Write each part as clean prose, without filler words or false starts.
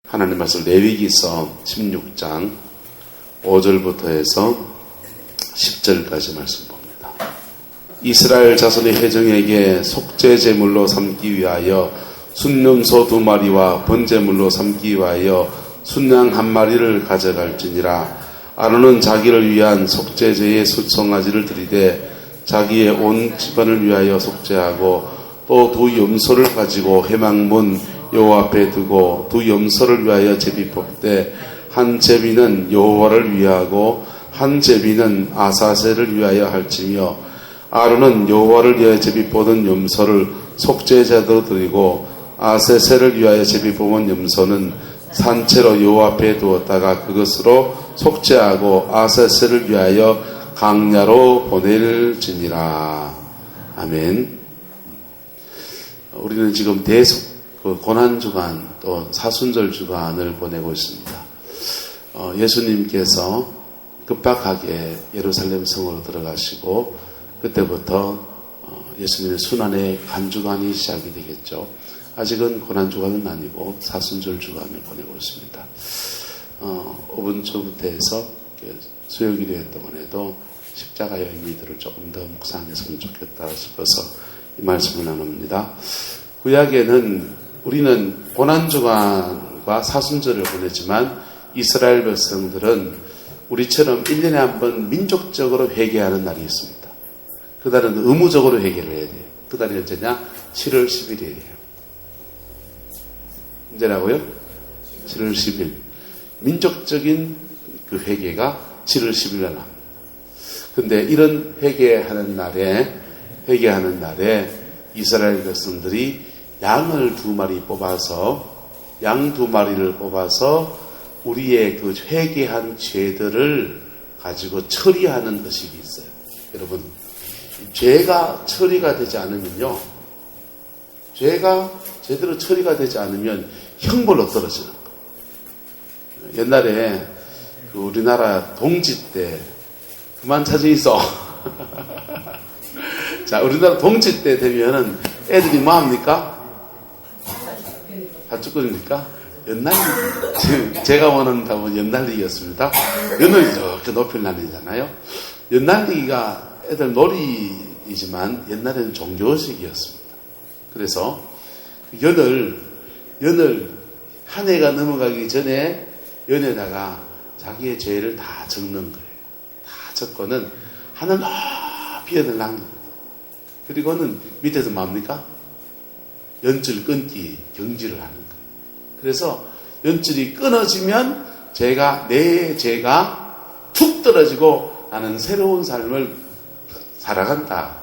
하나님 말씀 레위기서 16장 5절부터 해서 10절까지 말씀 봅니다. 이스라엘 자손의 회중에게 속죄 제물로 삼기 위하여 순염소 2마리와 번제물로 삼기 위하여 순양 1마리를 가져갈지니라. 아론은 자기를 위한 속죄제의 송아지를 드리되 자기의 온 집안을 위하여 속죄하고 또 2 염소를 가지고 회막문 여호와 앞에 두고 2 염소를 위하여 제비 뽑되 한 제비는 여호와를 위하고 한 제비는 아사셀을 위하여 할지며 아론은 여호와를 위하여 제비 뽑은 염소를 속죄제로 드리고 아사셀을 위하여 제비 뽑은 염소는 산채로 여호와 앞에 두었다가 그것으로 속죄하고 아사셀을 위하여 강야로 보낼지니라. 아멘. 우리는 지금 고난주간 또 사순절 주간을 보내고 있습니다. 예수님께서 급박하게 예루살렘 성으로 들어가시고 그때부터 예수님의 순환의 간주간이 시작이 되겠죠. 아직은 고난주간은 아니고 사순절 주간을 보내고 있습니다. 5분 초부터 해서 수요일에 동안에도 십자가의 의미들을 조금 더 묵상했으면 좋겠다 싶어서 이 말씀을 나눕니다. 구약에는 우리는 고난주간과 사순절을 보내지만 이스라엘 백성들은 우리처럼 1년에 한 번 민족적으로 회개하는 날이 있습니다. 그날은 의무적으로 회개를 해야 돼요. 그날이 언제냐? 7월 10일이에요. 언제라고요? 7월 10일. 민족적인 그 회개가 7월 10일 날 합니다. 근데 이런 회개하는 날에 이스라엘 백성들이 양을 2마리 뽑아서 양 2마리를 뽑아서 우리의 그 회개한 죄들을 가지고 처리하는 의식이 있어요. 여러분, 죄가 처리가 되지 않으면요, 죄가 제대로 처리가 되지 않으면 형벌로 떨어지는 거예요. 옛날에 그 우리나라 동지 때 그만 사진 있어. 자, 우리나라 동지 때 되면은 애들이 뭐 합니까? 밭죽거립니까? 연날리. 제가 원한다면 연날리기였습니다. 연을 이렇게 높일 날리잖아요. 연날리기가 애들 놀이이지만 옛날에는 종교의식이었습니다. 그래서 연을 한 해가 넘어가기 전에 연에다가 자기의 죄를 다 적는 거예요. 다 적고는 하늘 높이 연을 남깁니다. 그리고는 밑에서 뭡니까? 연줄 끊기 경지를 하는 거예요. 그래서 연줄이 끊어지면 내 죄가 툭 떨어지고 나는 새로운 삶을 살아간다.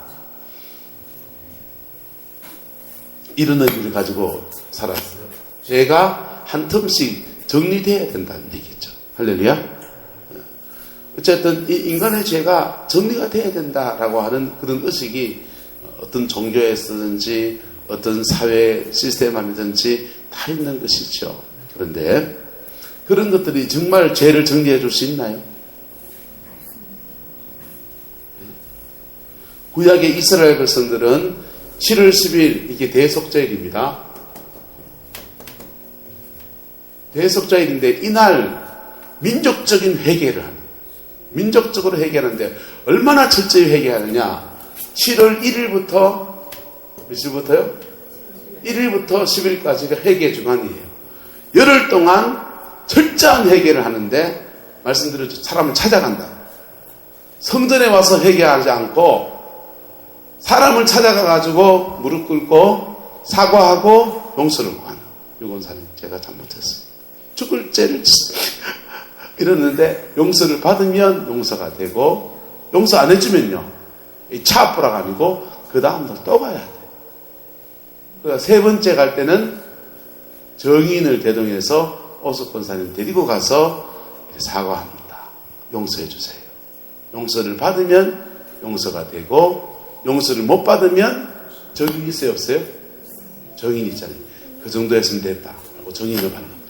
이런 의미를 가지고 살았어요. 죄가 한 텀씩 정리돼야 된다는 얘기죠. 할렐루야. 어쨌든 이 인간의 죄가 정리가 돼야 된다라고 하는 그런 의식이 어떤 종교에서든지 어떤 사회 시스템 안이든지 다 있는 것이죠. 그런데 그런 것들이 정말 죄를 정리해 줄 수 있나요? 구약의 이스라엘 백성들은 7월 10일 이게 대속죄일입니다. 대속죄일인데 이날 민족적인 회개를 하는, 민족적으로 회개하는데 얼마나 철저히 회개하느냐? 7월 1일부터 며칠부터요? 1일부터 10일까지가 회개 주간이에요. 열흘 동안 철저한 회개를 하는데 말씀드렸죠. 사람을 찾아간다. 성전에 와서 회개하지 않고 사람을 찾아가가지고 무릎 꿇고 사과하고 용서를 구하는. 이건 사실 제가 잘못했어요. 죽을 죄를 이러는데 용서를 받으면 용서가 되고 용서 안 해주면요. 차압부라가 아니고 그 다음날 또 가야 돼. 그러니까 3번째 갈 때는 정인을 대동해서 오숙 권사님 데리고 가서 사과합니다. 용서해 주세요. 용서를 받으면 용서가 되고 용서를 못 받으면 정인이 있어요, 없어요? 정인이 있잖아요. 그 정도 했으면 됐다. 라고 정인을 받는 거예요.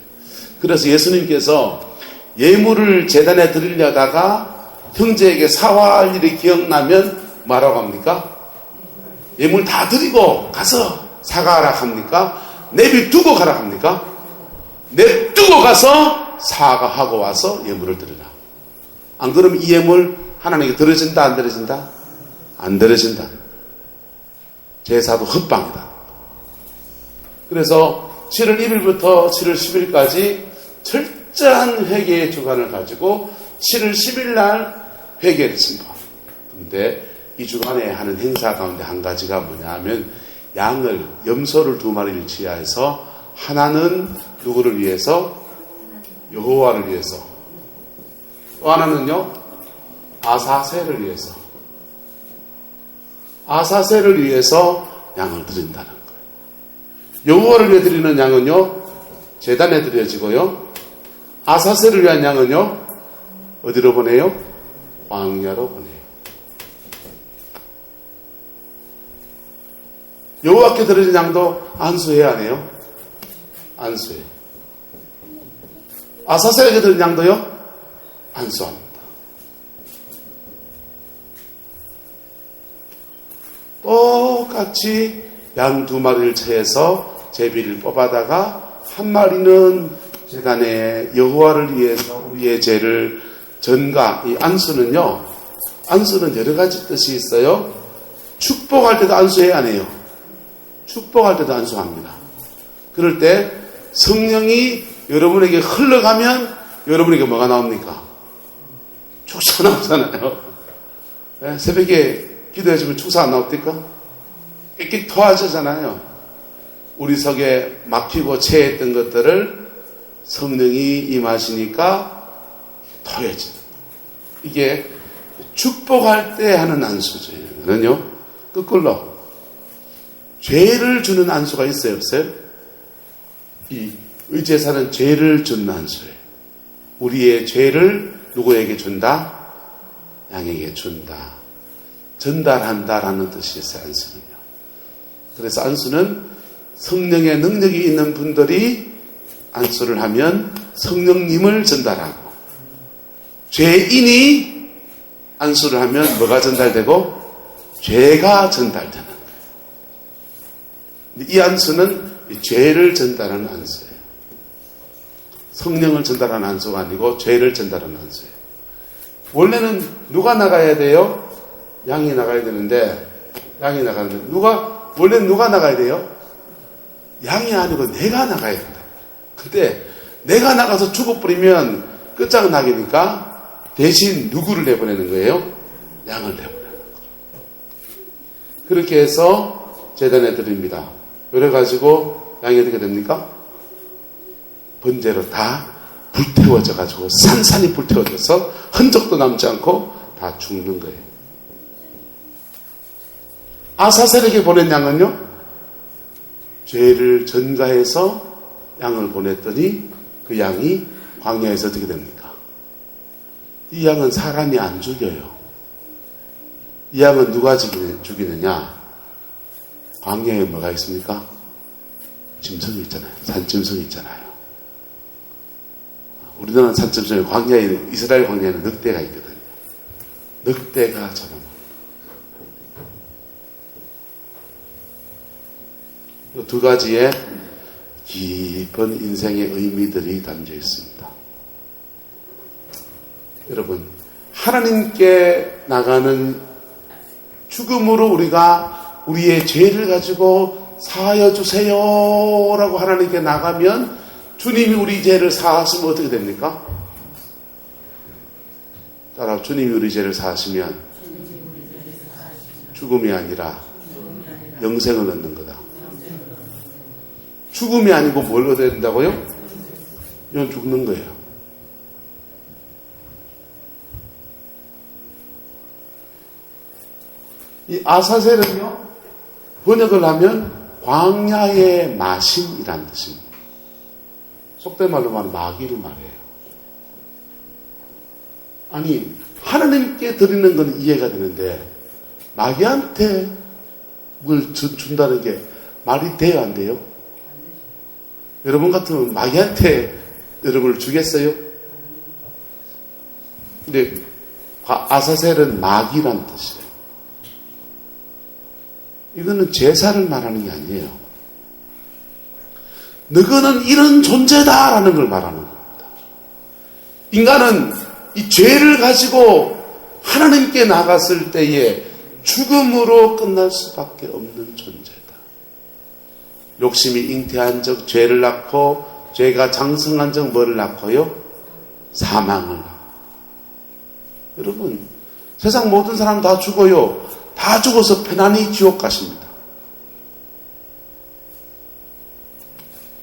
그래서 예수님께서 예물을 제단에 드리려다가 형제에게 사과할 일이 기억나면 뭐라고 합니까? 예물 다 드리고 가서 사과하라 합니까? 내비두고 가라 합니까? 내두고 가서 사과하고 와서 예물을 드리라. 안 그러면 이 예물 하나님께 드려진다, 안 드려진다? 안 드려진다. 제사도 헛방이다. 그래서 7월 1일부터 7월 10일까지 철저한 회개의 주간을 가지고 7월 10일 날 회개를 선포합니다. 그런데 이 주간에 하는 행사 가운데 한 가지가 뭐냐 하면 양을, 염소를 2마리를 취하해서 하나는 누구를 위해서? 여호와를 위해서. 또 하나는요, 아사셀을 위해서. 아사셀을 위해서 양을 드린다는 거예요. 여호와를 위해 드리는 양은요, 제단에 드려지고요. 아사셀을 위한 양은요, 어디로 보내요? 광야로 보내요. 여호와께 드려진 양도 안수해야 하네요. 안수해. 아사셀에게 드린 양도요, 안수합니다. 똑같이 양 2마리를 채해서 제비를 뽑아다가 한 마리는 제단에 여호와를 위해서 우리의 죄를 전가. 이 안수는요, 안수는 여러 가지 뜻이 있어요. 축복할 때도 안수해야 하네요. 축복할 때도 안수합니다. 그럴 때 성령이 여러분에게 흘러가면 여러분에게 뭐가 나옵니까? 축사 나오잖아요. 네? 새벽에 기도해주면 축사 안 나옵니까? 이렇게 토하잖아요. 우리 속에 막히고 체했던 것들을 성령이 임하시니까 토해지는 거예요. 이게 축복할 때 하는 안수죠. 이거는요, 거꾸로 죄를 주는 안수가 있어요, 없어요? 이 의제사는 죄를 주는 안수예요. 우리의 죄를 누구에게 준다? 양에게 준다. 전달한다라는 뜻이 있어요, 안수는요. 그래서 안수는 성령의 능력이 있는 분들이 안수를 하면 성령님을 전달하고, 죄인이 안수를 하면 뭐가 전달되고? 죄가 전달되는 거예요. 이 안수는 죄를 전달하는 안수예요. 성령을 전달하는 안수가 아니고 죄를 전달하는 안수예요. 원래는 누가 나가야 돼요? 양이 나가야 되는데, 양이 나가는데, 원래는 누가 나가야 돼요? 양이 아니고 내가 나가야 된다. 근데 내가 나가서 죽어버리면 끝장은 나기니까 대신 누구를 내보내는 거예요? 양을 내보내는 거예요. 그렇게 해서 제단에 드립니다. 그래가지고 양이 어떻게 됩니까? 번제로 다 불태워져 가지고 산산이 불태워져서 흔적도 남지 않고 다 죽는 거예요. 아사셀에게 보낸 양은요, 죄를 전가해서 양을 보냈더니 그 양이 광야에서 어떻게 됩니까? 이 양은 사람이 안 죽여요. 이 양은 누가 죽이느냐? 광야에 뭐가 있습니까? 짐승이 있잖아요. 산짐승이 있잖아요. 우리나라는 산짐승이 광야에, 이스라엘 광야에는 늑대가 있거든요. 늑대가 잡아먹어요. 이 2가지의 깊은 인생의 의미들이 담겨 있습니다. 여러분, 하나님께 나가는 죽음으로 우리가 우리의 죄를 가지고 사하여 주세요라고 하나님께 나가면 주님이 우리 죄를 사하시면 어떻게 됩니까? 따라, 주님이 우리 죄를 사하시면 죽음이 아니라 영생을 얻는 거다. 죽음이 아니고 뭘 얻어야 된다고요? 이건 죽는 거예요. 이 아사셀은요, 번역을 하면 광야의 마신이라는 뜻입니다. 속된 말로 말하면 마귀를 말해요. 아니, 하나님께 드리는 건 이해가 되는데 마귀한테 뭘 준다는 게 말이 돼요, 안 돼요? 여러분 같으면 마귀한테 여러분을 주겠어요? 근데 아사셀은 마귀란 뜻이에요. 이거는 제사를 말하는 게 아니에요. 너는 이런 존재다라는 걸 말하는 겁니다. 인간은 이 죄를 가지고 하나님께 나갔을 때에 죽음으로 끝날 수밖에 없는 존재다. 욕심이 잉태한 적 죄를 낳고, 죄가 장성한 적 뭐를 낳고요? 사망을 낳고. 여러분, 세상 모든 사람 다 죽어요. 다 죽어서 편안히 지옥 가십니다.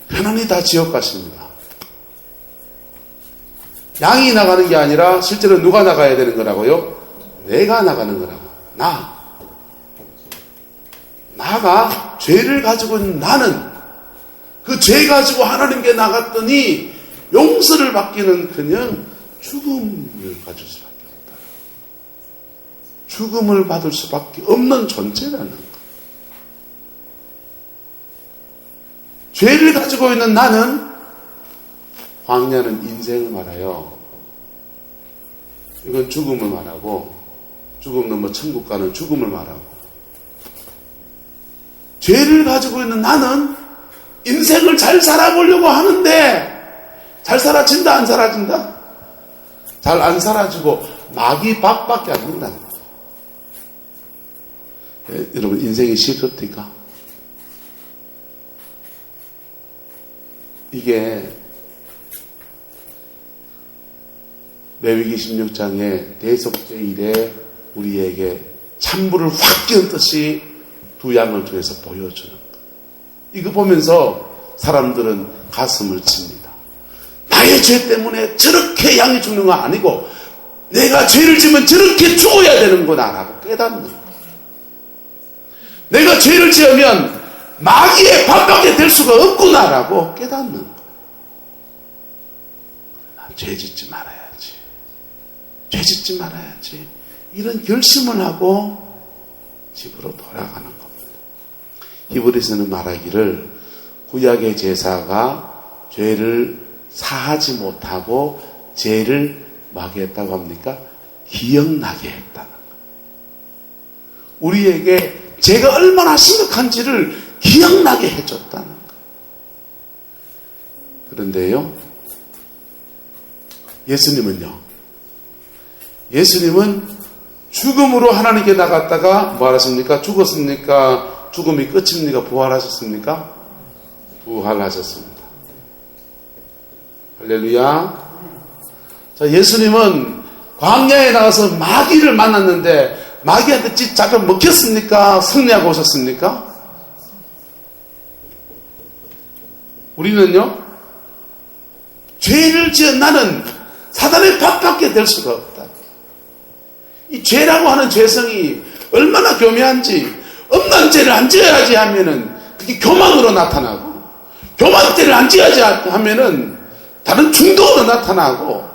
편안히 다 지옥 가십니다. 양이 나가는 게 아니라 실제로 누가 나가야 되는 거라고요? 내가 나가는 거라고. 나가 죄를 가지고 있는 나는 그 죄 가지고 하나님께 나갔더니 용서를 받기는 그냥 죽음을 가질 수밖에 없다. 죽음을 받을 수밖에 없는 존재라는 거. 죄를 가지고 있는 나는, 광야는 인생을 말해요. 이건 죽음을 말하고, 죽음 넘어 천국 가는 죽음을 말하고, 죄를 가지고 있는 나는 인생을 잘 살아보려고 하는데, 잘 사라진다, 안 사라진다? 잘 안 사라지고 막이 박밖에 안 된다는 거예요. 여러분, 인생이 쉽습니까? 이게 레위기 16장에 대속죄일에 우리에게 찬불을 확 끼얹듯이 두 양을 통해서 보여주는 거예요. 이거 보면서 사람들은 가슴을 칩니다. 나의 죄 때문에 저렇게 양이 죽는 거 아니고 내가 죄를 지면 저렇게 죽어야 되는구나 라고 깨닫는 거예요. 내가 죄를 지으면 마귀의 밥밖에 될 수가 없구나라고 깨닫는 거예요. 죄 짓지 말아야지. 죄 짓지 말아야지. 이런 결심을 하고 집으로 돌아가는 겁니다. 히브리서는 말하기를 구약의 제사가 죄를 사하지 못하고 죄를 뭐하게 했다고 합니까? 기억나게 했다는 거예요. 우리에게 죄가 얼마나 심각한지를 기억나게 해줬다는 거예요. 그런데요, 예수님은 죽음으로 하나님께 나갔다가 뭐 하셨습니까? 죽었습니까? 죽음이 끝입니까? 부활하셨습니까? 부활하셨습니다. 할렐루야. 자, 예수님은 광야에 나가서 마귀를 만났는데 마귀한테 잡혀 먹혔습니까? 승리하고 오셨습니까? 우리는요, 죄를 지은 나는 사단의 밥밖에 될 수가 없다. 이 죄라고 하는 죄성이 얼마나 교묘한지, 없는 죄를 안 지어야지 하면은 그게 교만으로 나타나고, 교만죄를 안 지어야지 하면은 다른 중독으로 나타나고,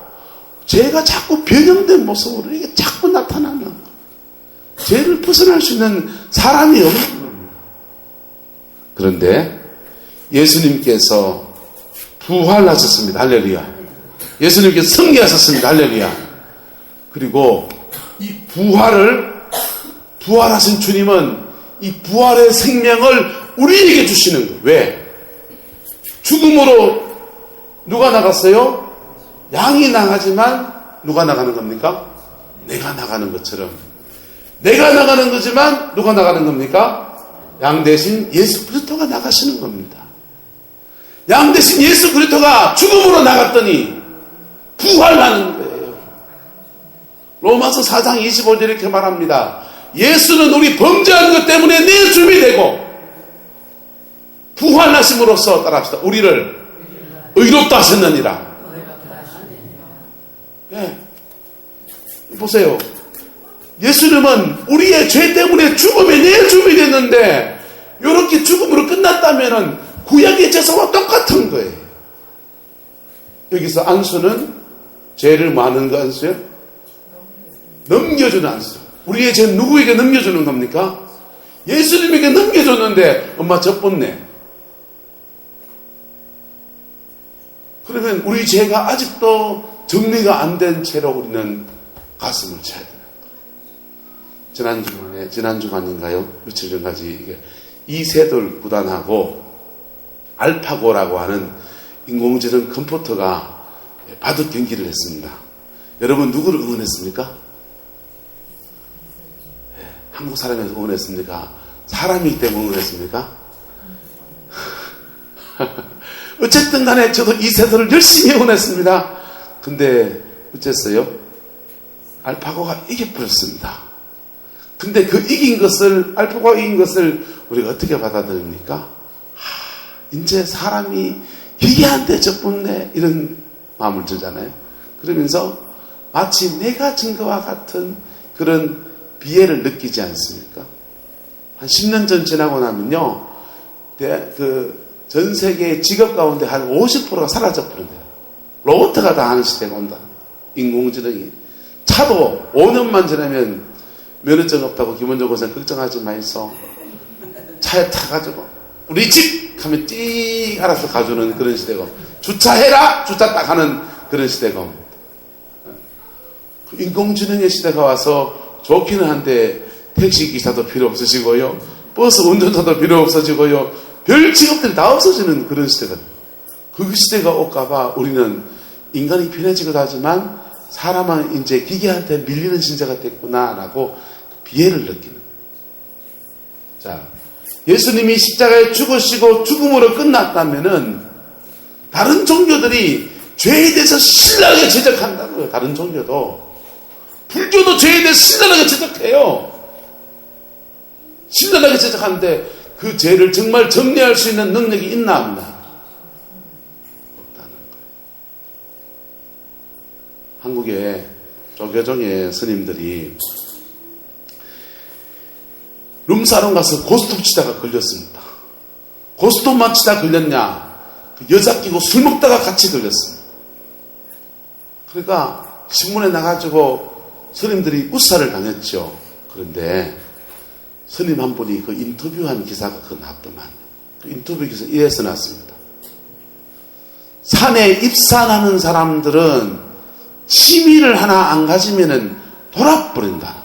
죄가 자꾸 변형된 모습으로 이게 자꾸 나타나는 거예요. 죄를 벗어날 수 있는 사람이 없는 겁니다. 그런데 예수님께서 부활하셨습니다. 할렐루야. 예수님께서 승리하셨습니다. 할렐루야. 그리고 이 부활하신 주님은 이 부활의 생명을 우리에게 주시는 거예요. 왜? 죽음으로 누가 나갔어요? 양이 나가지만 누가 나가는 겁니까? 내가 나가는 것처럼. 내가 나가는 거지만 누가 나가는 겁니까? 양 대신 예수 그리스도가 나가시는 겁니다. 양 대신 예수 그리스도가 죽음으로 나갔더니 부활하는 거예요. 로마서 4장 25절 이렇게 말합니다. 예수는 우리 범죄한 것 때문에 내 줌이 되고 부활하심으로써 따라합시다. 우리를 의롭다 하셨느니라. 네. 보세요. 예수님은 우리의 죄 때문에 죽음에 내 줌이 됐는데 이렇게 죽음으로 끝났다면 구약의 제사와 똑같은 거예요. 여기서 안수는 죄를 많은 거 안수요? 넘겨주는 안수. 우리의 죄 누구에게 넘겨주는 겁니까? 예수님에게 넘겨줬는데 엄마 젖벗네. 그러면 우리 죄가 아직도 정리가 안 된 채로 우리는 가슴을 쳐야 되는 거예요. 지난 주간인가요? 며칠 전까지 이세돌 구단하고 알파고라고 하는 인공지능 컴퓨터가 바둑 경기를 했습니다. 여러분 누구를 응원했습니까? 한국 사람에서 응원했습니까? 사람이기 때문에 응원했습니까? 어쨌든 간에 저도 이 세대를 열심히 응원했습니다. 근데 어쨌어요? 알파고가 이겨버렸습니다. 근데 그 알파고가 이긴 것을 우리가 어떻게 받아들입니까? 이제 사람이 기계한테 접붙네 이런 마음을 들잖아요. 그러면서 마치 내가 진 것과 같은 그런 비애를 느끼지 않습니까? 한 10년 전 지나고 나면요, 전 세계의 직업 가운데 한 50%가 사라져 버린대요. 로봇가 다 하는 시대가 온다. 인공지능이. 차도 5년만 지나면 면허증 없다고 기본적으로 걱정하지 마이소. 차에 타가지고 우리 집 하면 띠 알아서 가주는 그런 시대고, 주차해라 주차 딱 하는 그런 시대고, 인공지능의 시대가 와서 좋기는 한데 택시 기사도 필요 없어지고요, 버스 운전사도 필요 없어지고요, 별 직업들이 다 없어지는 그런 시대가, 그 시대가 올까봐 우리는 인간이 편해지기도 하지만 사람은 이제 기계한테 밀리는 신자가 됐구나라고 비애를 느끼는. 자, 예수님이 십자가에 죽으시고 죽음으로 끝났다면은 다른 종교들이 죄에 대해서 신랄하게 지적한다고요. 다른 종교도. 불교도 죄에 대해서 신랄하게 지적해요. 신랄하게 지적하는데 그 죄를 정말 정리할 수 있는 능력이 있나 없나? 없다는 거예요. 한국의 조계종의 스님들이 룸사롱 가서 고스톱 치다가 걸렸습니다. 고스톱만 치다 걸렸냐? 여자 끼고 술 먹다가 같이 걸렸습니다. 그러니까 신문에 나가지고 스님들이 우사를 당했죠. 그런데 스님 한 분이 그 인터뷰한 기사가 나왔더만, 그 인터뷰 기사 이래서 났습니다. 산에 입산하는 사람들은 취미를 하나 안 가지면은 돌아버린다.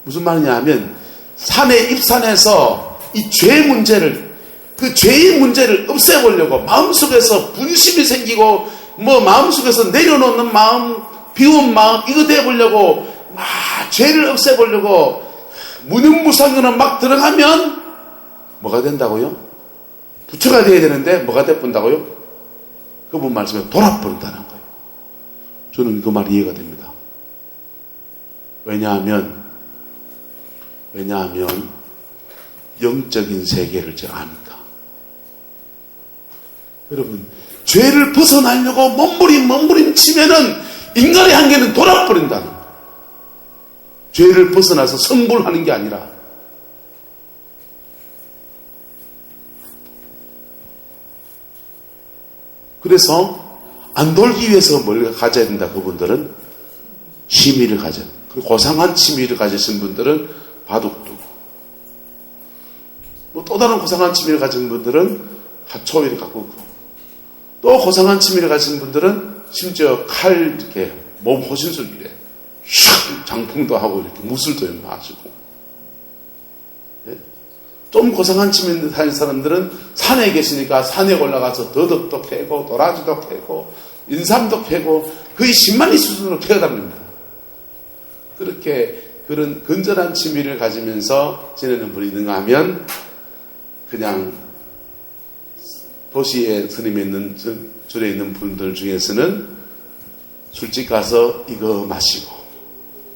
무슨 말이냐 하면, 산에 입산해서 이 죄 문제를, 그 죄의 문제를 없애보려고 마음속에서 분심이 생기고, 마음속에서 내려놓는 마음, 비운 마음, 이거 돼보려고, 죄를 없애보려고, 무념무상으로 막 들어가면, 뭐가 된다고요? 부처가 돼야 되는데, 뭐가 돼본다고요? 그분 말씀에 돌아버린다는 거예요. 저는 그 말이 이해가 됩니다. 왜냐하면 영적인 세계를 제가 아니까. 여러분, 죄를 벗어나려고 몸부림치면은 인간의 한계는 돌아버린다는 거예요. 죄를 벗어나서 성불하는 게 아니라. 그래서 안 돌기 위해서 뭘 가져야 된다. 그분들은 취미를 가져. 그 고상한 취미를 가지신 분들은 바둑 두고, 또 다른 고상한 취미를 가진 분들은 하초위를 가꾸고, 또 고상한 취미를 가진 분들은 심지어 칼 이렇게 몸 호신술길에 장풍도 하고 이렇게 무술도 마시고, 좀 고상한 취미 가진 사람들은 산에 계시니까 산에 올라가서 더덕도 캐고 도라지도 캐고 인삼도 캐고 거의 10만리 수준으로 캐어답니다. 그렇게 그런 건전한 취미를 가지면서 지내는 분이 있는가 하면, 그냥 도시에 스님에 있는 줄에 있는 분들 중에서는 술집 가서 이거 마시고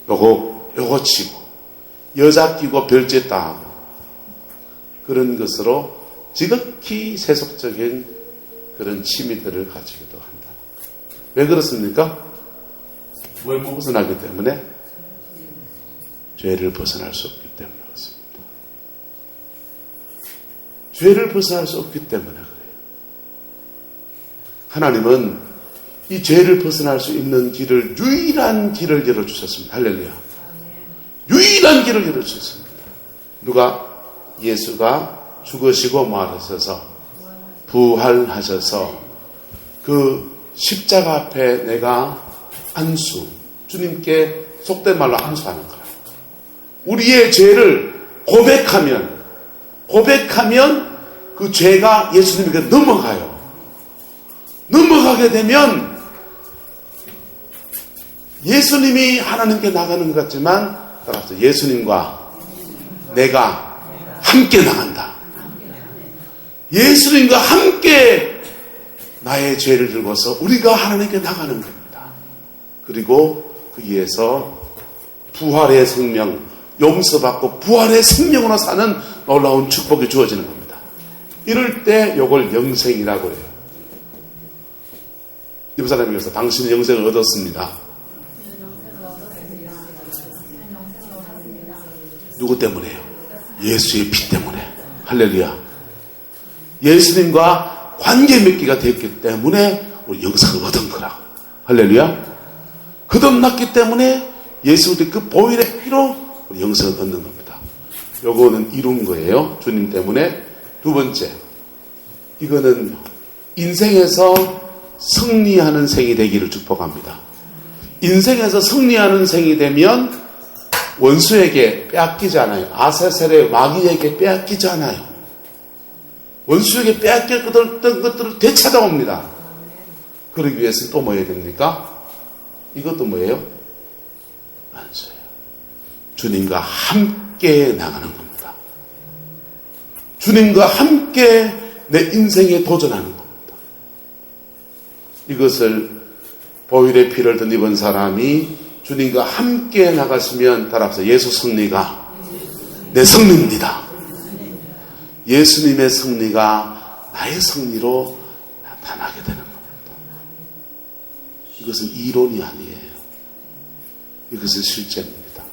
요거 치고 여자 끼고 별짓 다 하고 그런 것으로 지극히 세속적인 그런 취미들을 가지기도 한다. 왜 그렇습니까? 뭘 벗어나기 때문에? 죄를 벗어날 수 없기 때문에 그렇습니다. 죄를 벗어날 수 없기 때문에 그래요. 하나님은 이 죄를 벗어날 수 있는 길을, 유일한 길을 열어주셨습니다. 할렐루야. 유일한 길을 열어주셨습니다. 누가? 예수가 죽으시고 뭐하셔서 부활하셔서 그 십자가 앞에 내가 안수, 주님께 속된 말로 안수하는 거예요. 우리의 죄를 고백하면 고백하면 그 죄가 예수님에게 넘어가요. 넘어가게 되면 예수님이 하나님께 나가는 것 같지만 따라서 예수님과 내가 함께 나간다. 예수님과 함께 나의 죄를 들고서 우리가 하나님께 나가는 겁니다. 그리고 거기에서 부활의 생명, 용서받고 부활의 생명으로 사는 놀라운 축복이 주어지는 겁니다. 이럴 때 이걸 영생이라고 해요. 이부사님께서 당신은 영생을 얻었습니다. 누구 때문에요? 예수의 피 때문에. 할렐루야. 예수님과 관계 맺기가 됐기 때문에 우리 영생을 얻은 거라고. 할렐루야. 거듭났기 때문에 예수의 그 보혈의 피로 우리 영생을 얻는 겁니다. 요거는 이룬 거예요. 주님 때문에. 두 번째, 이거는 인생에서 승리하는 생이 되기를 축복합니다. 인생에서 승리하는 생이 되면 원수에게 빼앗기지 않아요. 아세셀의 마귀에게 빼앗기지 않아요. 원수에게 빼앗길 것들을 되찾아옵니다. 그러기 위해서는 또 뭐 해야 됩니까? 이것도 뭐예요? 안수예요. 주님과 함께 나가는 겁니다. 주님과 함께 내 인생에 도전하는 겁니다. 이것을 보혈의 피를 덧입은 사람이 주님과 함께 나가시면 따라서 예수 승리가 내 승리입니다. 예수님의 승리가 나의 승리로 나타나게 되는 겁니다. 이것은 이론이 아니에요. 이것은 실제입니다.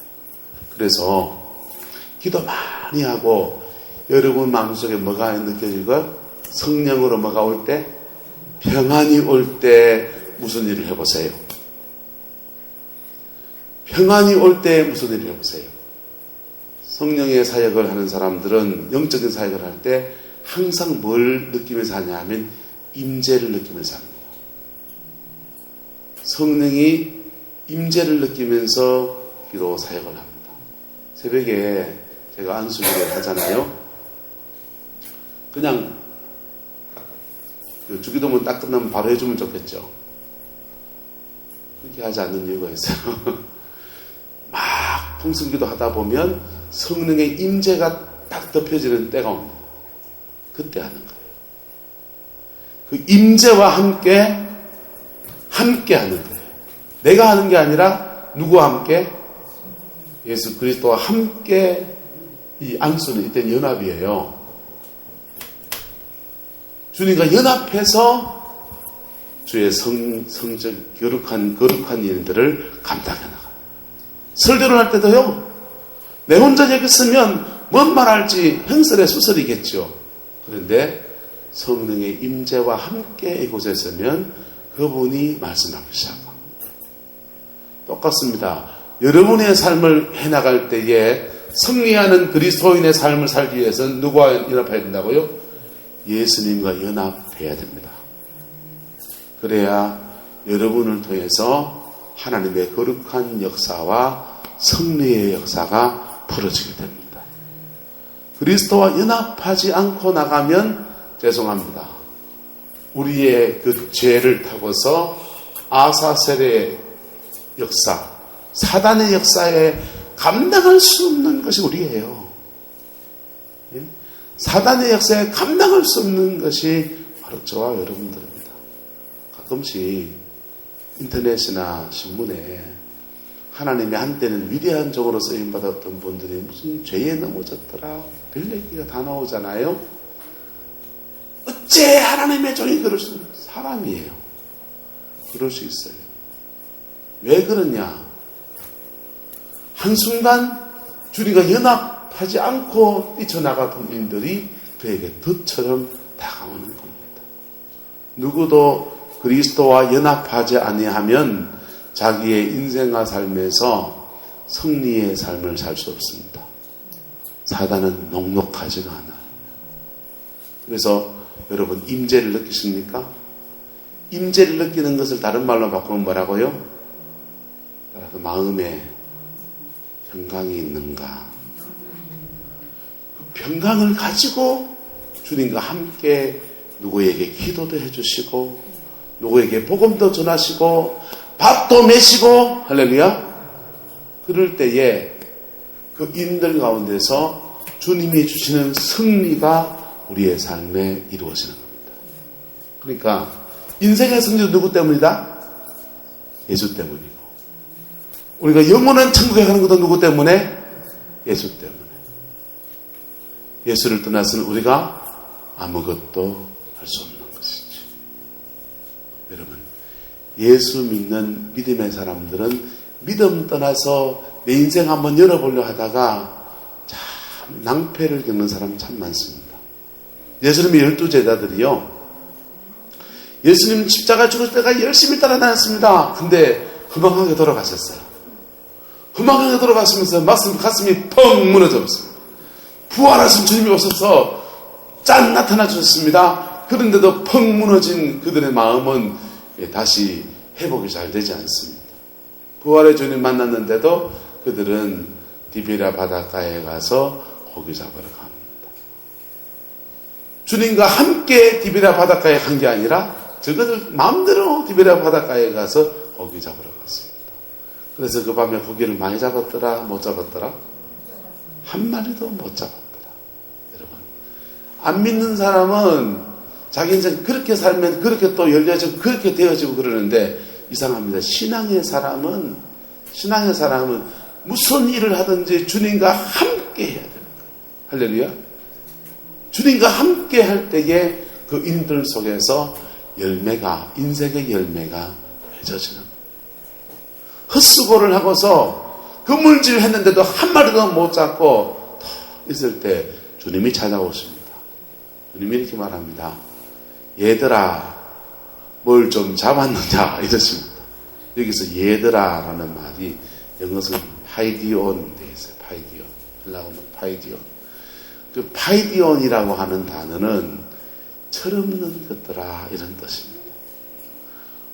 그래서 기도 많이 하고 여러분 마음속에 뭐가 느껴지고 성령으로 뭐가 올 때 평안이 올 때 무슨 일을 해보세요. 평안이 올 때 무슨 일을 해보세요. 성령의 사역을 하는 사람들은 영적인 사역을 할 때 항상 뭘 느끼면서 하냐 하면 임재를 느끼면서 합니다. 성령이 임재를 느끼면서 기도 사역을 합니다. 새벽에 제가 안수기를 하잖아요. 그냥 주기도문 딱 끝나면 바로 해주면 좋겠죠. 그렇게 하지 않는 이유가 있어요. 막 통성기도 하다 보면 성령의 임재가 딱 덮여지는 때가 옵니다. 그때 하는 거예요. 그 임재와 함께 하는 거예요. 내가 하는 게 아니라 누구와 함께? 예수 그리스도와 함께. 이 안수는 이때 연합이에요. 주님과 연합해서 주의 성적 거룩한 일들을 감당해 나가요. 설교를 할 때도요. 내 혼자 여기 있으면 뭔 말할지 행설의 수설이겠죠. 그런데 성령의 임재와 함께 이곳에 있으면 그분이 말씀하기 시작합니다. 똑같습니다. 여러분의 삶을 해나갈 때에 승리하는 그리스도인의 삶을 살기 위해서는 누구와 연합해야 된다고요? 예수님과 연합해야 됩니다. 그래야 여러분을 통해서 하나님의 거룩한 역사와 승리의 역사가 벌어지게 됩니다. 그리스도와 연합하지 않고 나가면 죄송합니다. 우리의 그 죄를 타고서 아사셀의 역사, 사단의 역사에 감당할 수 없는 것이 우리예요. 예? 사단의 역사에 감당할 수 없는 것이 바로 저와 여러분들입니다. 가끔씩 인터넷이나 신문에 하나님이 한때는 위대한 종으로 쓰임받았던 분들이 무슨 죄에 넘어졌더라 별 얘기가 다 나오잖아요. 어째 하나님의 종이 그럴 수 있는 사람이에요. 그럴 수 있어요. 왜 그러냐? 한순간 주님과 연합하지 않고 뛰쳐나갔던 일들이 그에게 덫처럼 다가오는 겁니다. 누구도 그리스도와 연합하지 아니하면 자기의 인생과 삶에서 승리의 삶을 살 수 없습니다. 사단은 녹록하지가 않아요. 그래서 여러분 임재를 느끼십니까? 임재를 느끼는 것을 다른 말로 바꾸면 뭐라고요? 따라서 마음에 평강이 있는가? 그 평강을 가지고 주님과 함께 누구에게 기도도 해주시고 누구에게 복음도 전하시고 밥도 매시고 할렐루야. 그럴 때에 그 인들 가운데서 주님이 주시는 승리가 우리의 삶에 이루어지는 겁니다. 그러니까 인생의 승리도 누구 때문이다? 예수 때문이고 우리가 영원한 천국에 가는 것도 누구 때문에? 예수 때문에. 예수를 떠나서는 우리가 아무것도 할 수 없는 것이죠. 여러분, 예수 믿는 믿음의 사람들은 믿음 떠나서 내 인생 한번 열어보려 하다가 참 낭패를 겪는 사람 참 많습니다. 예수님의 12제자들이요. 예수님 십자가 죽을 때가 열심히 따라다녔습니다. 근데 허망하게 돌아가셨어요. 허망하게 돌아가시면서 가슴이 펑 무너졌습니다. 부활하신 주님이 오셔서 짠 나타나 주셨습니다. 그런데도 펑 무너진 그들의 마음은 다시 회복이 잘 되지 않습니다. 부활의 주님 만났는데도 그들은 디베랴 바닷가에 가서 고기 잡으러 갑니다. 주님과 함께 디베랴 바닷가에 간 게 아니라 저것들 마음대로 디베랴 바닷가에 가서 고기 잡으러 갔습니다. 그래서 그 밤에 고기를 많이 잡았더라? 못 잡았더라? 한 마리도 못 잡았더라. 여러분, 안 믿는 사람은 자기 인생 그렇게 살면 그렇게 또 열려지고 그렇게 되어지고 그러는데 이상합니다. 신앙의 사람은 무슨 일을 하든지 주님과 함께 해야 됩니다. 할렐루야. 주님과 함께 할 때에 그 인들 속에서 인생의 열매가 맺어지는 거예요. 헛수고를 하고서 그물질 했는데도 한 마리도 못 잡고 있을 때 주님이 찾아오십니다. 주님이 이렇게 말합니다. 얘들아, 뭘 좀 잡았느냐 이러십니다. 여기서 얘들아라는 말이 영어에서 파이디온 되어 있어요. 파이디온. 헬라어는 파이디온. 그 파이디온이라고 하는 단어는 철없는 것들아 이런 뜻입니다.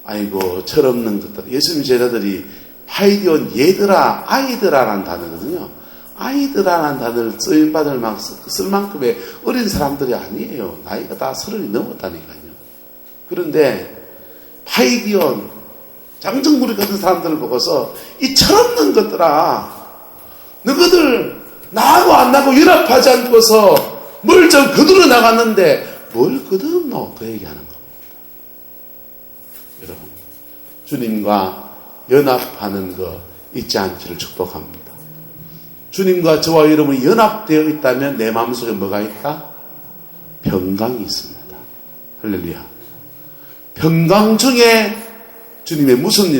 아이고 철없는 것들. 예수님 제자들이 파이디온 얘들아 아이들아라는 단어거든요. 아이들아라는 단어를 쓰임받을 쓸 만큼의 어린 사람들이 아니에요. 나이가 다 30이 넘었다니까요. 그런데 파이디온 장정구리 같은 사람들을 보고서 이 철없는 것들아 너희들 나하고 안 나고 연합하지 않고서 뭘 좀 거두러 나갔는데 뭘 거두노? 그 얘기하는 겁니다. 여러분, 주님과 연합하는 거 잊지 않기를 축복합니다. 주님과 저와 여러분이 연합되어 있다면 내 마음속에 뭐가 있다? 평강이 있습니다. 할렐루야. 평강 중에 주님의 무슨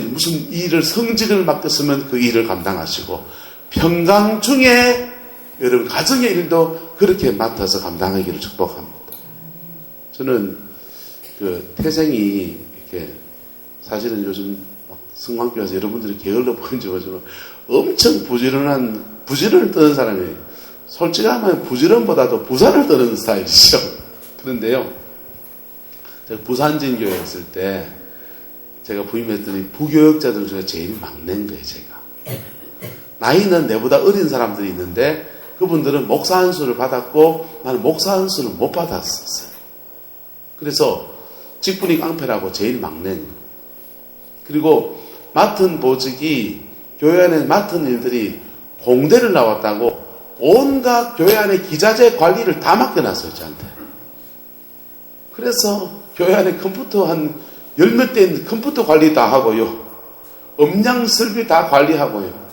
일을 성직을 맡겼으면 그 일을 감당하시고 평강 중에 여러분 가정의 일도 그렇게 맡아서 감당하기를 축복합니다. 저는 그 태생이 이렇게 사실은 요즘 성광교에서 여러분들이 게을러 보이는지 모르지만 엄청 부지런을 떠는 사람이에요. 솔직하면 부지런보다도 부산을 떠는 스타일이죠. 그런데요, 제가 부산진교에 있을 때 제가 부임했더니 부교역자들 중에 제일 막내인 거예요, 제가. 나이는 내보다 어린 사람들이 있는데 그분들은 목사 안수를 받았고 나는 목사 안수를 못 받았었어요. 그래서 직분이 깡패라고 제일 막내인 거예요. 그리고 맡은 보직이 교회 안에 맡은 일들이 공대를 나왔다고 온갖 교회 안에 기자재 관리를 다 맡겨놨어요, 저한테. 그래서 교회 안에 컴퓨터 한 10몇 대 있는 컴퓨터 관리 다 하고요. 음량 설비 다 관리하고요.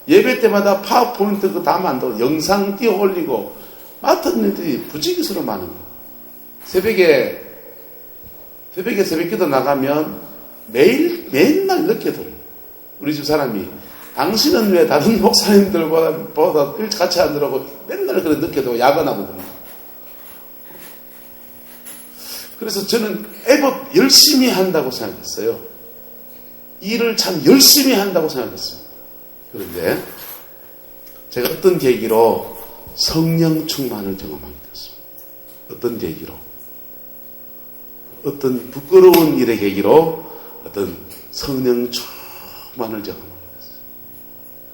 예배 때마다 파워포인트 그거 다 만들고 영상 띄워 올리고 맡은 일들이 부지기수로 많은 거예요. 새벽에 새벽기도 나가면 맨날 늦게 들어요. 우리 집 사람이 당신은 왜 다른 목사님들보다 일찍 같이 안 들어오고 맨날 그래 늦게 들어오고 야근하거든요. 그래서 저는 애법 열심히 한다고 생각했어요. 일을 참 열심히 한다고 생각했어요. 그런데 제가 어떤 계기로 성령 충만을 경험하게 됐습니다. 어떤 계기로? 어떤 부끄러운 일의 계기로 어떤 성령 충만을 경험하게 됐어요.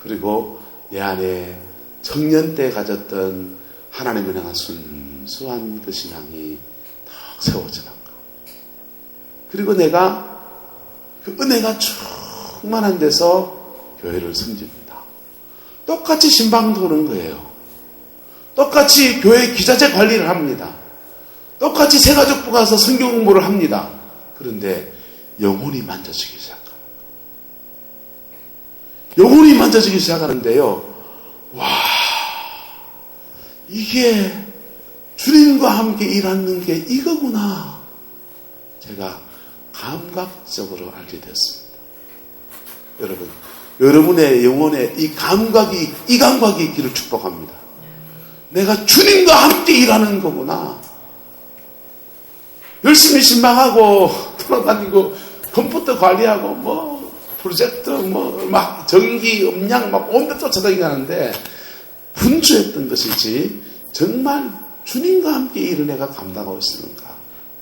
그리고 내 안에 청년 때 가졌던 하나님을 향한 순수한 그 신앙이 딱 세워지는 거. 그리고 내가 그 은혜가 충만한 데서 교회를 섬깁니다. 똑같이 신방 도는 거예요. 똑같이 교회 기자재 관리를 합니다. 똑같이 새가족부 가서 성경 공부를 합니다. 그런데 영혼이 만져지기 시작합니다. 영혼이 만져지기 시작하는데요. 와, 이게 주님과 함께 일하는 게 이거구나. 제가 감각적으로 알게 됐습니다. 여러분, 여러분의 영혼에 이 감각이 있기를 축복합니다. 내가 주님과 함께 일하는 거구나. 열심히 신방하고 돌아다니고 컴퓨터 관리하고 프로젝트 막 전기 음량 막 온데 쫓아다니게 하는데 분주했던 것이지 정말 주님과 함께 일을 내가 감당하고 있으니까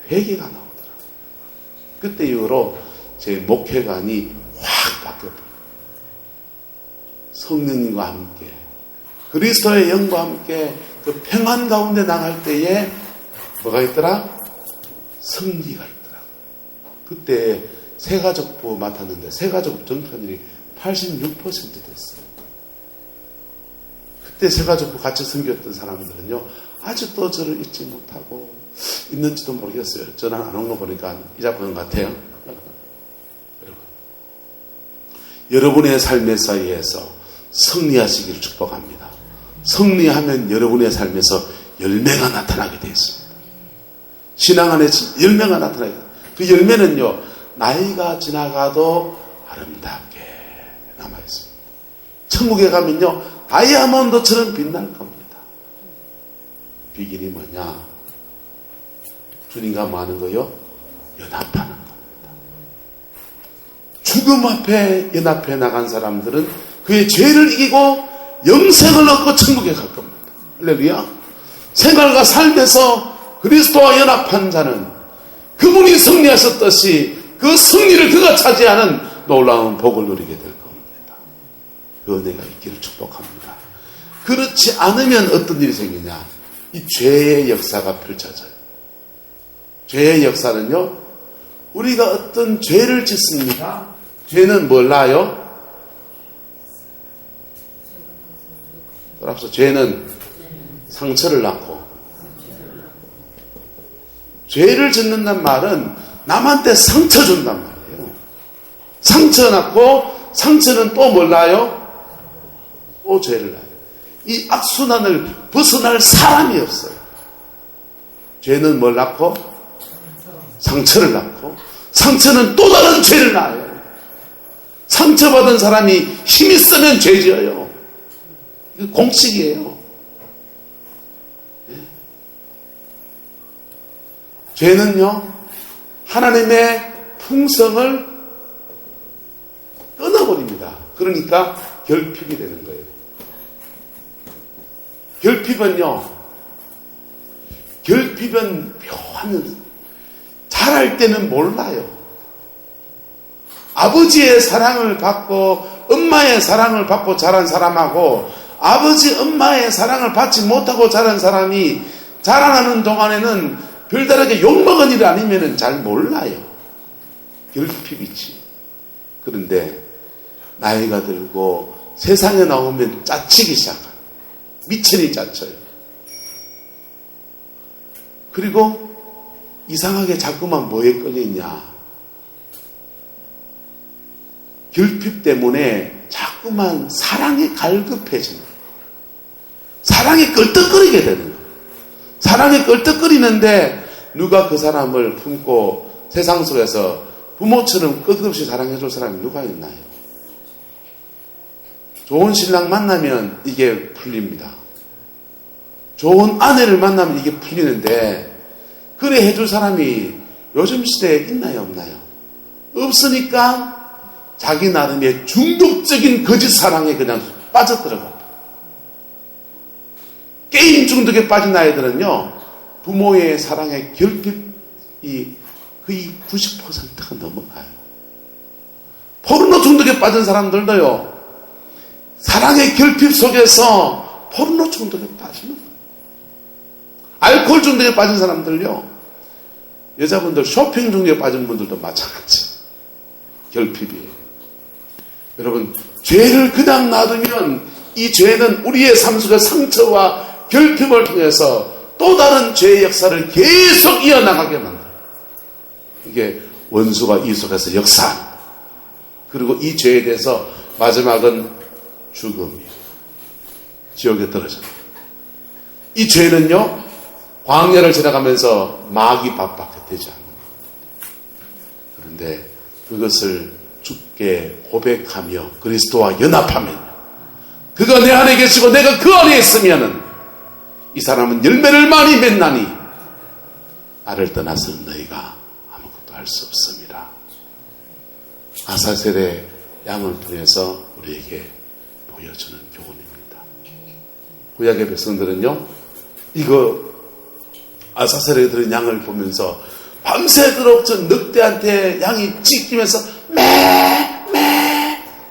회개가 나오더라고요. 그때 이후로 제 목회관이 확 바뀌었어요. 성령님과 함께 그리스도의 영과 함께 그 평안 가운데 나갈 때에 뭐가 있더라? 승리가 있더라. 그때 새가족부 맡았는데 새가족 정편율이 86% 됐어요. 그때 새가족부 같이 섬겼던 사람들은요 아직도 저를 잊지 못하고 있는지도 모르겠어요. 전화 안 온 거 보니까 잊어버린 것 같아요. 여러분의 삶의 사이에서 승리하시기를 축복합니다. 승리하면 여러분의 삶에서 열매가 나타나게 되어 있습니다. 신앙 안에 열매가 나타나게 됩니다. 그 열매는요 나이가 지나가도 아름답게 남아있습니다. 천국에 가면요 다이아몬드처럼 빛날 겁니다. 비결이 뭐냐? 주님과 뭐 하는 거요? 연합하는 겁니다. 죽음 앞에 연합해 나간 사람들은 그의 죄를 이기고 영생을 얻고 천국에 갈 겁니다. 할렐루야. 생활과 삶에서 그리스도와 연합한 자는 그분이 승리하셨듯이 그 승리를 그가 차지하는 놀라운 복을 누리게 될 겁니다. 그 은혜가 있기를 축복합니다. 그렇지 않으면 어떤 일이 생기냐? 이 죄의 역사가 펼쳐져요. 죄의 역사는요, 우리가 어떤 죄를 짓습니다. 죄는 몰라요? 따라서 죄는 상처를 낳고, 죄를 짓는단 말은 남한테 상처 준단 말이에요. 상처 낳고, 상처는 또 몰라요? 또 죄를 낳아요. 이 악순환을 벗어날 사람이 없어요. 죄는 뭘 낳고? 상처를 낳고, 상처는 또 다른 죄를 낳아요. 상처받은 사람이 힘이 쓰면 죄 지어요. 이거 공식이에요. 네. 죄는요, 하나님의 풍성을 끊어버립니다. 그러니까 결핍이 되는 거예요. 결핍은 묘한, 잘할 때는 몰라요. 아버지의 사랑을 받고 엄마의 사랑을 받고 자란 사람하고 아버지 엄마의 사랑을 받지 못하고 자란 사람이 자라나는 동안에는 별다르게 욕먹은 일 아니면 잘 몰라요. 결핍이지. 그런데 나이가 들고 세상에 나오면 짜치기 시작해요. 미천이 짜쳐요. 그리고 이상하게 자꾸만 뭐에 끌리냐? 결핍 때문에 자꾸만 사랑이 갈급해지는 거예요. 사랑이 끌떡거리게 되는 거예요. 사랑이 끌떡거리는데 누가 그 사람을 품고 세상 속에서 부모처럼 끝없이 사랑해줄 사람이 누가 있나요? 좋은 신랑 만나면 이게 풀립니다. 좋은 아내를 만나면 이게 풀리는데 그래 해줄 사람이 요즘 시대에 있나요, 없나요? 없으니까 자기 나름의 중독적인 거짓 사랑에 그냥 빠져들어갑니다. 게임 중독에 빠진 아이들은요, 부모의 사랑의 결핍이 거의 90%가 넘어가요. 포르노 중독에 빠진 사람들도요, 사랑의 결핍 속에서 포르노 중독에 빠지는 거예요. 알코올 중독에 빠진 사람들요, 여자분들 쇼핑 중독에 빠진 분들도 마찬가지. 결핍이에요. 여러분, 죄를 그냥 놔두면 이 죄는 우리의 삶 속의 상처와 결핍을 통해서 또 다른 죄의 역사를 계속 이어나가게 만들어요. 이게 원수가 이 속에서 역사. 그리고 이 죄에 대해서 마지막은 죽음이에요. 지옥에 떨어집니다. 이 죄는요, 광야를 지나가면서 마귀 밥밖에 되지 않는 거예요. 그런데 그것을 주께 고백하며 그리스도와 연합하면, 그가 내 안에 계시고 내가 그 안에 있으면은 이 사람은 열매를 많이 맺나니 나를 떠나서는 너희가 아무것도 할 수 없습니다. 아사셀의 양을 통해서 우리에게 보여주는 교훈입니다. 구약의 백성들은요, 이거 아사셀에 들은 양을 보면서 밤새도록 저 늑대한테 양이 찢기면서 매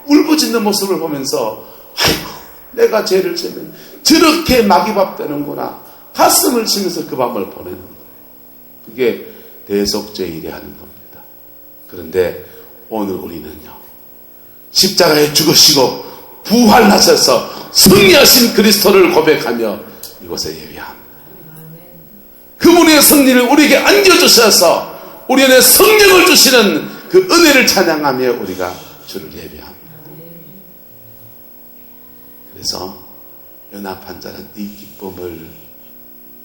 울부짖는 모습을 보면서, 아이고 내가 죄를 지면 저렇게 마귀밥 되는구나, 가슴을 치면서 그 밤을 보내는 거예요. 그게 대속죄일에 하는 겁니다. 그런데 오늘 우리는요, 십자가에 죽으시고 부활하셔서 승리하신 그리스도를 고백하며 이곳에 예배합니다. 그분의 승리를 우리에게 안겨주셔서 우리 안에 성령을 주시는 그 은혜를 찬양하며 우리가 주를 예배합니다. 그래서 연합한 자는 이 기쁨을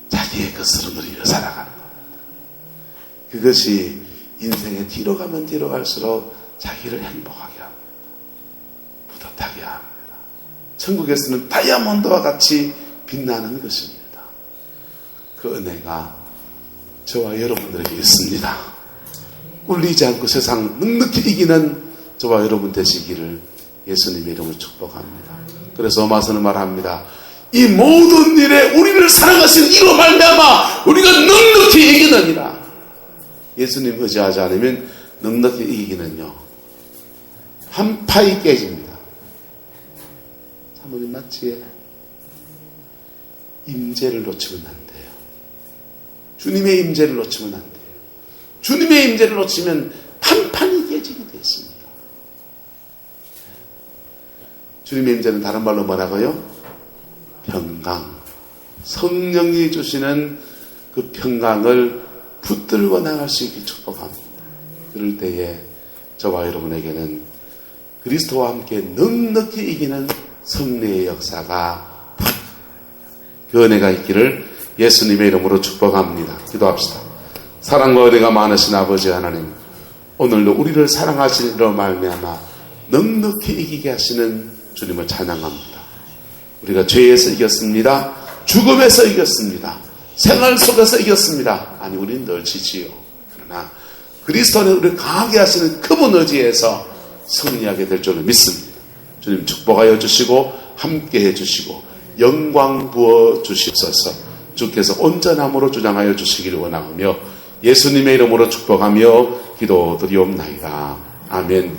자기의 것으로 누리며 살아가는 겁니다. 그것이 인생에 뒤로 가면 뒤로 갈수록 자기를 행복하게 합니다. 뿌듯하게 합니다. 천국에서는 다이아몬드와 같이 빛나는 것입니다. 그 은혜가 저와 여러분들에게 있습니다. 꿀리지 않고 세상 넉넉히 이기는 저와 여러분 되시기를 예수님의 이름으로 축복합니다. 그래서 로마서는 말합니다. 이 모든 일에 우리를 사랑하시는 이로 말미암아 우리가 넉넉히 이기느니라. 예수님 의지하지 않으면 넉넉히 이기기는요, 한 파이 깨집니다. 사모님 맞지요? 임재를 놓치면 안 돼요. 주님의 임재를 놓치면 안 돼요. 주님의 임재를 놓치면 판판이 깨지게 되어 있습니다. 주님의 임재는 다른 말로 뭐라고요? 평강. 성령이 주시는 그 평강을 붙들고 나갈 수 있게 축복합니다. 그럴 때에 저와 여러분에게는 그리스도와 함께 넉넉히 이기는 승리의 역사가 그 은혜가 있기를 예수님의 이름으로 축복합니다. 기도합시다. 사랑과 은혜가 많으신 아버지 하나님, 오늘도 우리를 사랑하시리로 말미암아 넉넉히 이기게 하시는 주님을 찬양합니다. 우리가 죄에서 이겼습니다. 죽음에서 이겼습니다. 생활 속에서 이겼습니다. 아니, 우리는 늘 지지요. 그러나 그리스도 안에 우리를 강하게 하시는 그분 의지에서 승리하게 될 줄을 믿습니다. 주님 축복하여 주시고 함께 해주시고 영광 부어주시옵소서. 주께서 온전함으로 주장하여 주시기를 원하며 예수님의 이름으로 축복하며 기도드리옵나이다. 아멘.